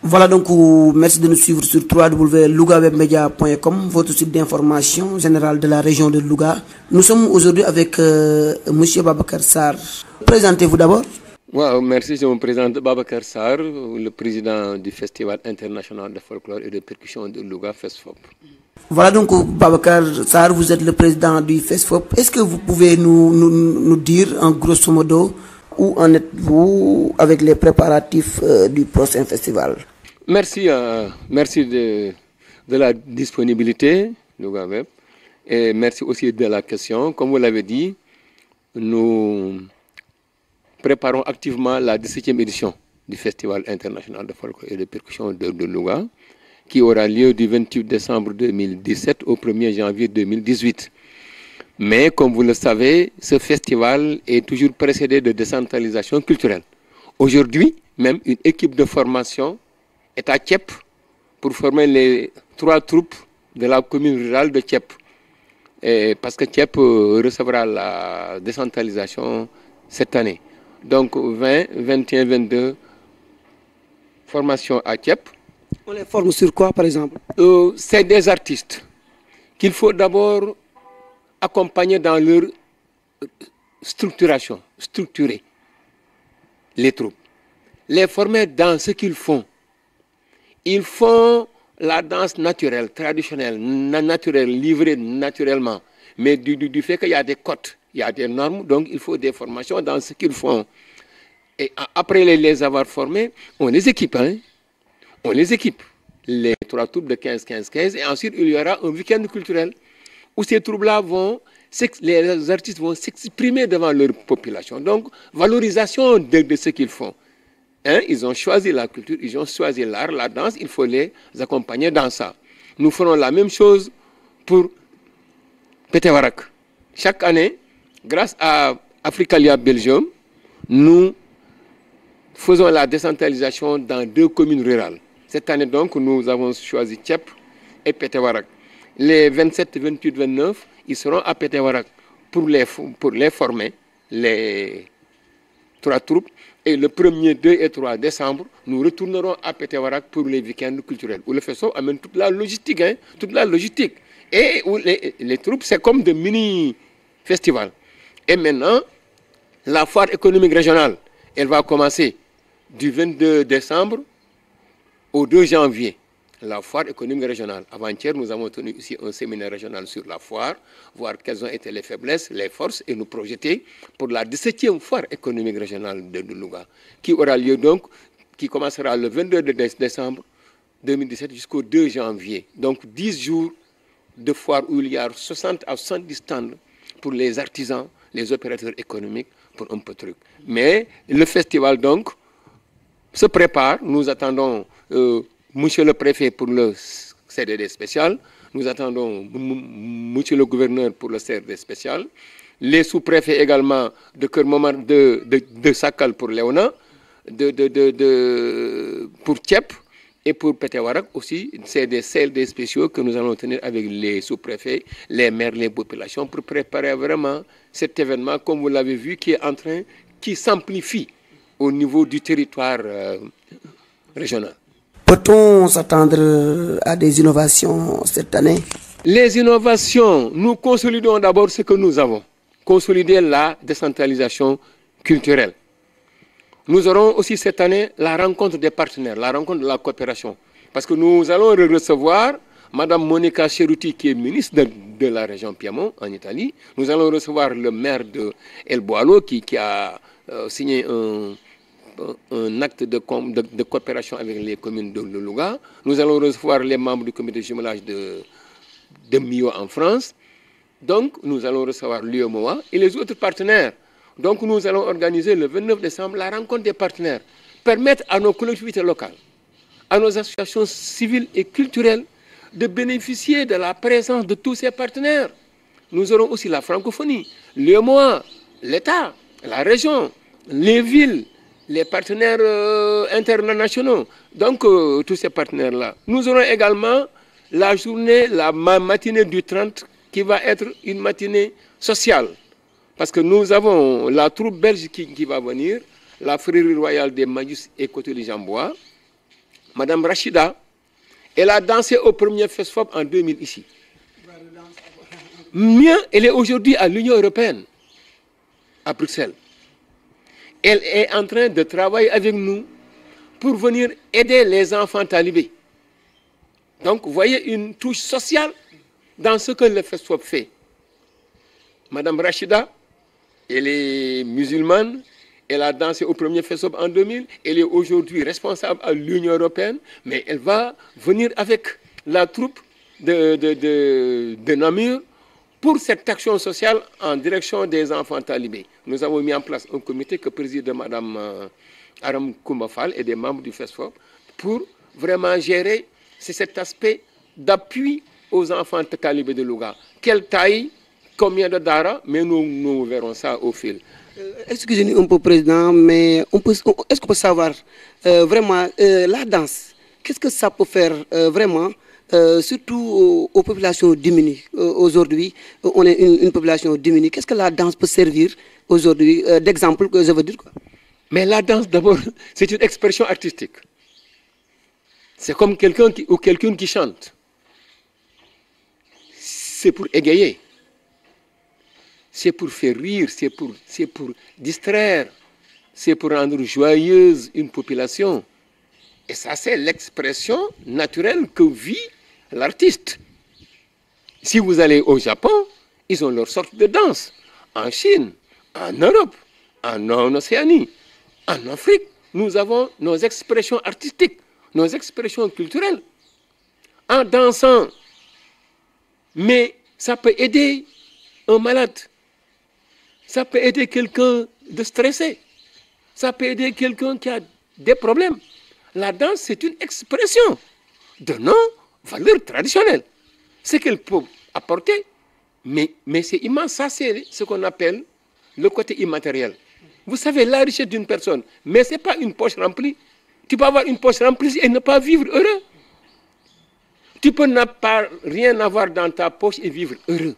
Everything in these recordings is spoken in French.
Voilà donc, merci de nous suivre sur www.lougawebmedia.com, votre site d'information générale de la région de Louga. Nous sommes aujourd'hui avec Monsieur Babacar Sarr. Présentez-vous d'abord. Wow, merci, je me présente Babacar Sarr, le président du Festival international de folklore et de percussion de Louga, FESFOP. Voilà donc, Babacar Sarr, vous êtes le président du FESFOP. Est-ce que vous pouvez nous dire en grosso modo où en êtes-vous avec les préparatifs du prochain festival? Merci, merci de la disponibilité, Louga Web, et merci aussi de la question. Comme vous l'avez dit, nous préparons activement la 17e édition du Festival international de folklore et de percussion de Louga, qui aura lieu du 28 décembre 2017 au 1er janvier 2018. Mais comme vous le savez, ce festival est toujours précédé de décentralisation culturelle. Aujourd'hui, même une équipe de formation est à Thiep pour former les 3 troupes de la commune rurale de Thiep. Parce que Thiep recevra la décentralisation cette année. Donc 20, 21, 22 formations à Thiep. On les forme sur quoi par exemple? C'est des artistes qu'il faut d'abord accompagner dans leur structuration, structurer les troupes, les former dans ce qu'ils font. Ils font la danse naturelle, traditionnelle, naturelle, livrée naturellement. Mais du fait qu'il y a des cotes, il y a des normes, donc il faut des formations dans ce qu'ils font. Et après les avoir formés, on les équipe. Hein? On les équipe. Les 3 troupes de 15, 15, 15. Et ensuite, il y aura un week-end culturel où ces troupes-là les artistes vont s'exprimer devant leur population. Donc, valorisation de ce qu'ils font. Hein, ils ont choisi la culture, ils ont choisi l'art, la danse, il faut les accompagner dans ça. Nous ferons la même chose pour Petewarak. Chaque année, grâce à Africalia Belgium, nous faisons la décentralisation dans 2 communes rurales. Cette année donc, nous avons choisi Thiep et Petewarak. Les 27, 28, 29, ils seront à Petewarak pour les former, les 3 troupes. Et le 1er, 2 et 3 décembre, nous retournerons à Petewarak pour les week-ends culturels. Où le FESFOP amène toute la logistique, hein, toute la logistique. Et où les troupes, c'est comme des mini-festivals. Et maintenant, la foire économique régionale, elle va commencer du 22 décembre au 2 janvier. La foire économique régionale. Avant-hier, nous avons tenu ici un séminaire régional sur la foire, voir quelles ont été les faiblesses, les forces, et nous projeter pour la 17e foire économique régionale de Louga, qui aura lieu donc, qui commencera le 22 décembre 2017 jusqu'au 2 janvier. Donc 10 jours de foire où il y a 60 à 70 stands pour les artisans, les opérateurs économiques, pour un peu de truc. Mais le festival donc se prépare. Nous attendons Monsieur le préfet pour le CDD spécial, nous attendons Monsieur le gouverneur pour le CRD spécial, les sous-préfets également de Kermomar, de Sakal pour Léona, pour Thiep et pour Petewarak aussi. C'est des CLD spéciaux que nous allons tenir avec les sous-préfets, les maires, les populations pour préparer vraiment cet événement, comme vous l'avez vu, qui s'amplifie au niveau du territoire régional. Peut-on s'attendre à des innovations cette année? Les innovations, nous consolidons d'abord ce que nous avons. Consolider la décentralisation culturelle. Nous aurons aussi cette année la rencontre des partenaires, la rencontre de la coopération. Parce que nous allons recevoir Mme Monica Ceruti, qui est ministre de la région Piémont, en Italie. Nous allons recevoir le maire de El Boalo, qui a signé un acte de coopération avec les communes de Louga. Nous allons recevoir les membres du comité de jumelage de Mio en France. Donc, nous allons recevoir l'UEMOA et les autres partenaires. Donc, nous allons organiser le 29 décembre la rencontre des partenaires. Permettre à nos collectivités locales, à nos associations civiles et culturelles de bénéficier de la présence de tous ces partenaires. Nous aurons aussi la francophonie, l'UEMOA, l'État, la région, les villes, les partenaires internationaux, donc tous ces partenaires-là. Nous aurons également la journée, la matinée du 30, qui va être une matinée sociale. Parce que nous avons la troupe belge qui va venir, la Frérie royale des Magus et Cotelie Jambois, Madame Rachida, elle a dansé au premier FESFOP en 2000 ici. Mieux, elle est aujourd'hui à l'Union européenne, à Bruxelles. Elle est en train de travailler avec nous pour venir aider les enfants talibés. Donc, vous voyez une touche sociale dans ce que le FESFOP fait. Madame Rachida, elle est musulmane, elle a dansé au premier FESFOP en 2000, elle est aujourd'hui responsable à l'Union européenne, mais elle va venir avec la troupe de Namur pour cette action sociale en direction des enfants talibés. Nous avons mis en place un comité que préside Mme Aram Koumbafal et des membres du FESFOP pour vraiment gérer cet aspect d'appui aux enfants talibés de Louga. Quelle taille, combien de dara, mais nous verrons ça au fil. Excusez-nous un peu, Président, mais est-ce qu'on peut savoir vraiment la danse, qu'est-ce que ça peut faire vraiment, surtout aux populations diminuées. Aujourd'hui, on est une population diminuée. Qu'est-ce que la danse peut servir aujourd'hui d'exemple, que je veux dire quoi? Mais la danse, d'abord, c'est une expression artistique. C'est comme quelqu'un qui chante. C'est pour égayer. C'est pour faire rire, c'est pour distraire, c'est pour rendre joyeuse une population. Et ça, c'est l'expression naturelle que vit l'artiste. Si vous allez au Japon, ils ont leur sorte de danse. En Chine, en Europe, en Océanie, en Afrique, nous avons nos expressions artistiques, nos expressions culturelles. En dansant, mais ça peut aider un malade. Ça peut aider quelqu'un de stressé. Ça peut aider quelqu'un qui a des problèmes. La danse, c'est une expression de nos valeurs traditionnelles. Ce qu'elle peut apporter, mais c'est immense. Ça, c'est ce qu'on appelle le côté immatériel. Vous savez, la richesse d'une personne, mais ce n'est pas une poche remplie. Tu peux avoir une poche remplie et ne pas vivre heureux. Tu peux ne pas rien avoir dans ta poche et vivre heureux.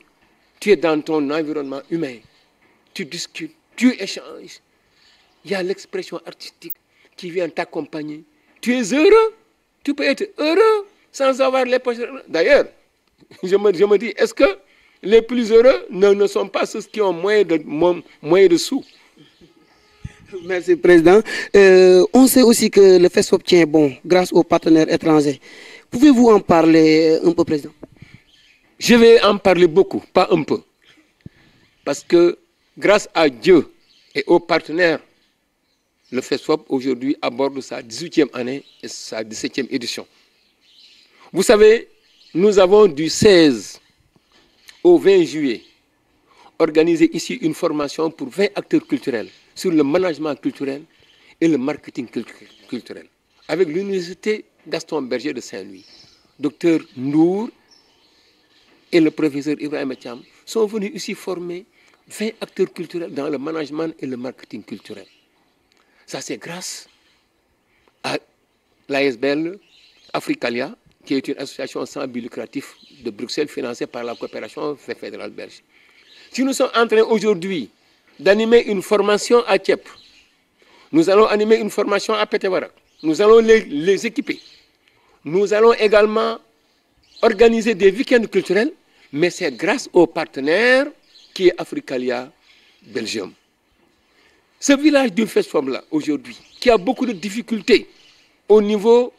Tu es dans ton environnement humain. Tu discutes, tu échanges. Il y a l'expression artistique qui vient t'accompagner. Tu es heureux. Tu peux être heureux sans avoir les poches. D'ailleurs, je me dis, est-ce que les plus heureux ne sont pas ceux qui ont moins de sous? Merci, Président. On sait aussi que le FESFOP tient bon grâce aux partenaires étrangers. Pouvez-vous en parler un peu, Président? Je vais en parler beaucoup, pas un peu. Parce que grâce à Dieu et aux partenaires, le FESFOP aujourd'hui aborde sa 18e année et sa 17e édition. Vous savez, nous avons du 16 au 20 juillet organisé ici une formation pour 20 acteurs culturels sur le management culturel et le marketing culturel avec l'université Gaston Berger de Saint-Louis. Docteur Nour et le professeur Ibrahim Etiam sont venus ici former 20 acteurs culturels dans le management et le marketing culturel. Ça, c'est grâce à l'ASBL Africalia, qui est une association sans but lucratif de Bruxelles financée par la coopération fédérale belge. Si nous sommes en train aujourd'hui d'animer une formation à Thiep, nous allons animer une formation à Pétewarak, nous allons les équiper. Nous allons également organiser des week-ends culturels, mais c'est grâce aux partenaires qui est Africalia Belgium. Ce village du FESFOP-là, aujourd'hui, qui a beaucoup de difficultés au niveau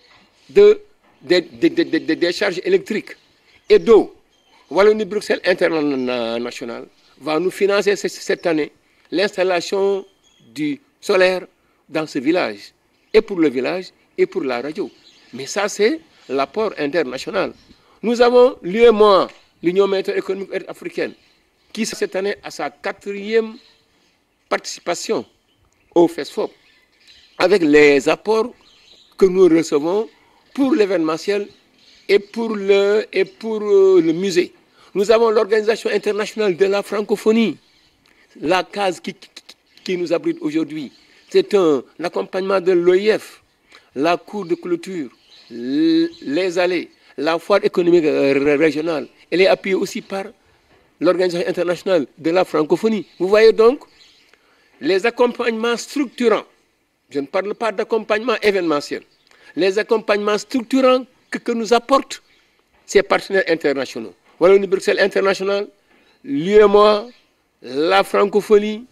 des charges électriques et d'eau, Wallonie-Bruxelles International va nous financer cette année l'installation du solaire dans ce village, et pour le village et pour la radio. Mais ça, c'est l'apport international. Nous avons, l'UEMOA, l'Union monétaire économique africaine, qui cette année a sa 4e participation au FESFOP, avec les apports que nous recevons pour l'événementiel et pour le musée. Nous avons l'Organisation internationale de la francophonie, la case qui nous abrite aujourd'hui. C'est un accompagnement de l'OIF, la cour de clôture, les allées, la foire économique régionale. Elle est appuyée aussi par l'Organisation internationale de la francophonie. Vous voyez donc les accompagnements structurants. Je ne parle pas d'accompagnement événementiel. les accompagnements structurants que nous apportent ces partenaires internationaux. Voilà le Bruxelles International, l'UEMOA, la francophonie,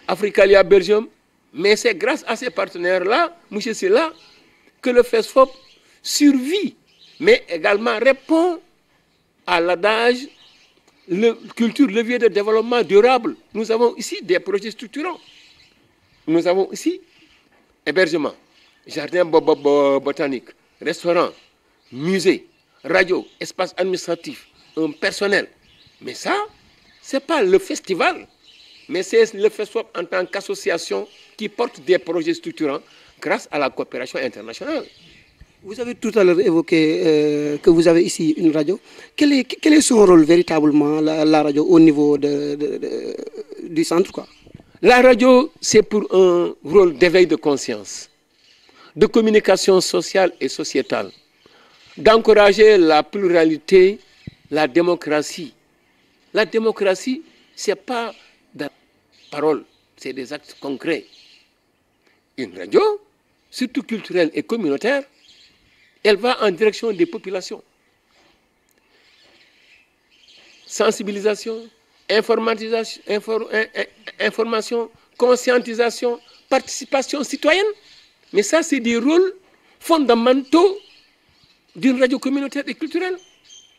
Africalia Belgium. Mais c'est grâce à ces partenaires-là, M. Sylla, que le FESFOP survit, mais également répond à l'adage culture levier de développement durable. Nous avons ici des projets structurants. Nous avons ici hébergement, jardin botanique, restaurant, musée, radio, espace administratif, un personnel. Mais ça, ce n'est pas le festival, mais c'est le FESFOP en tant qu'association qui porte des projets structurants grâce à la coopération internationale. Vous avez tout à l'heure évoqué que vous avez ici une radio. Quel est son rôle véritablement, la radio, au niveau du centre, quoi? La radio, c'est pour un rôle d'éveil de conscience, de communication sociale et sociétale, d'encourager la pluralité, la démocratie. La démocratie, ce n'est pas des paroles, c'est des actes concrets. Une radio, surtout culturelle et communautaire, elle va en direction des populations. Sensibilisation, information, conscientisation, participation citoyenne. Mais ça, c'est des rôles fondamentaux d'une radio communautaire et culturelle.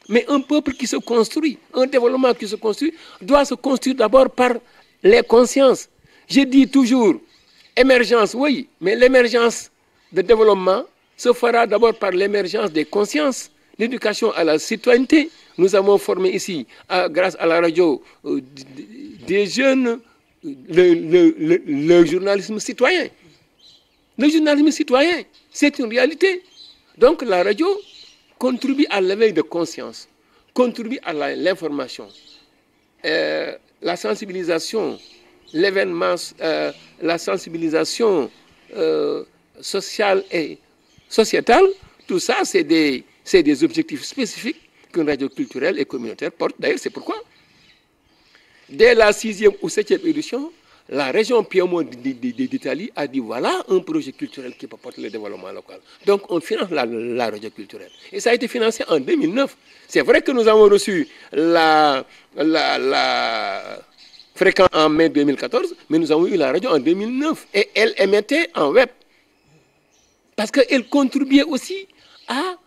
Mais un peuple qui se construit, un développement qui se construit, doit se construire d'abord par les consciences. Je dis toujours, émergence, oui, mais l'émergence de développement se fera d'abord par l'émergence des consciences, l'éducation à la citoyenneté. Nous avons formé ici, grâce à la radio, des jeunes, le journalisme citoyen. Le journalisme citoyen, c'est une réalité. Donc la radio contribue à l'éveil de conscience, contribue à l'information, la sensibilisation, l'événement, la sensibilisation sociale et sociétale. Tout ça, c'est des objectifs spécifiques qu'une radio culturelle et communautaire porte. D'ailleurs, c'est pourquoi, dès la 6e ou 7e édition, la région Piémont d'Italie a dit voilà un projet culturel qui peut porter le développement local. Donc, on finance la radio culturelle. Et ça a été financé en 2009. C'est vrai que nous avons reçu la fréquence en mai 2014, mais nous avons eu la radio en 2009. Et elle émettait en web. Parce qu'elle contribuait aussi à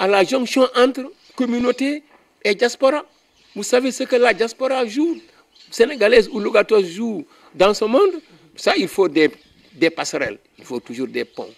la jonction entre communauté et diaspora. Vous savez ce que la diaspora joue, sénégalaise ou logatoise joue dans ce monde? Ça, il faut des passerelles, il faut toujours des ponts.